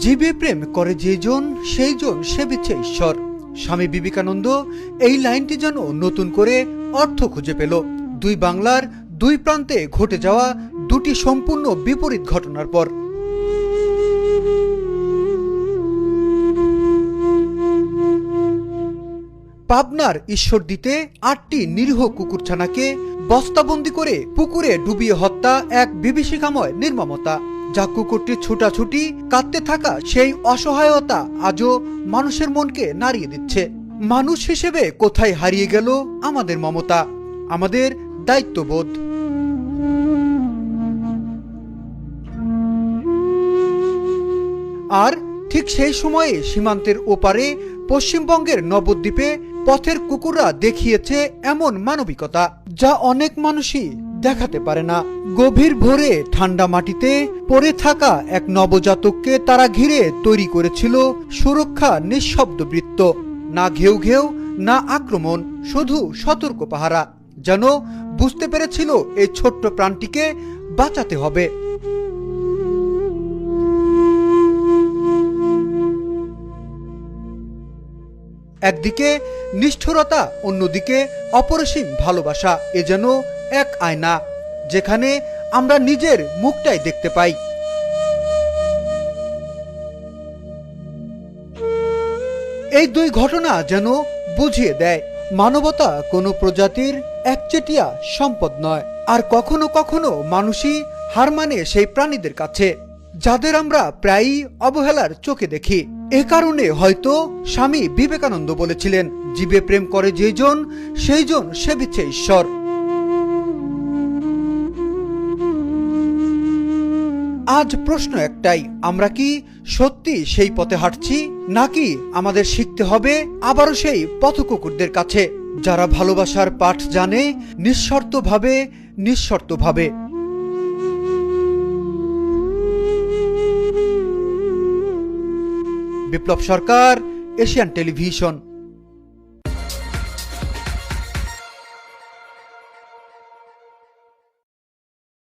জীবে প্রেম করে যেজন সেইজন সেবিছে ঈশ্বর। স্বামী বিবেকানন্দ এই লাইনটি যেন নতুন করে অর্থ খুঁজে পেল দুই বাংলার দুই প্রান্তে ঘটে যাওয়া দুটি সম্পূর্ণ বিপরীত ঘটনার পর। পাবনার ঈশ্বরদীতে ৮টি নিরীহ কুকুরছানাকে বস্তাবন্দি করে পুকুরে ডুবিয়ে হত্যা এক বিভীষিকাময় নির্মমতা। যা কুকুরটির ছুটাছুটি, কাঁদতে থাকা সেই অসহায়তা আজও মানুষের মনকে নাড়িয়ে দিচ্ছে। মানুষ হিসেবে কোথায় হারিয়ে গেল আমাদের মমতা, আমাদের দায়িত্ববোধ? আর ঠিক সেই সময়ে সীমান্তের ওপারে পশ্চিমবঙ্গের নবদ্বীপে পথের কুকুররা দেখিয়েছে এমন মানবিকতা যা অনেক মানুষই দেখাতে পারে না। গভীর ভোরে ঠান্ডা মাটিতে পড়ে থাকা এক নবজাতককে তারা ঘিরে তৈরি করেছিল সুরক্ষা নিঃশব্দ বৃত্ত। না ঘেউ ঘেউ, না আক্রমণ, শুধু সতর্ক পাহারা। যেন বুঝতে পেরেছিল এই ছোট্ট প্রাণটিকে বাঁচাতে হবে। একদিকে নিষ্ঠুরতা, অন্যদিকে অপরিসীম ভালোবাসা। এ যেন এক আয়না, যেখানে আমরা নিজের মুখটাই দেখতে পাই। এই দুই ঘটনা যেন বুঝিয়ে দেয়, মানবতা কোনো প্রজাতির একচেটিয়া সম্পদ নয়। আর কখনো কখনো মানুষই হার মানে সেই প্রাণীদের কাছে, যাদের আমরা প্রায়ই অবহেলার চোখে দেখি। এ কারণে হয়তো স্বামী বিবেকানন্দ বলেছিলেন, জীবে প্রেম করে যেজন সেইজন সেবিছে ঈশ্বর। আজ প্রশ্ন একটাই, আমরা কি সত্যি সেই পথে হাঁটছি, নাকি আমাদের শিখতে হবে আবারও সেই পথকুকুরদের কাছে, যারা ভালোবাসার পাঠ জানে নিঃশর্তভাবে। বিপ্লব সরকার, এশিয়ান টেলিভিশন।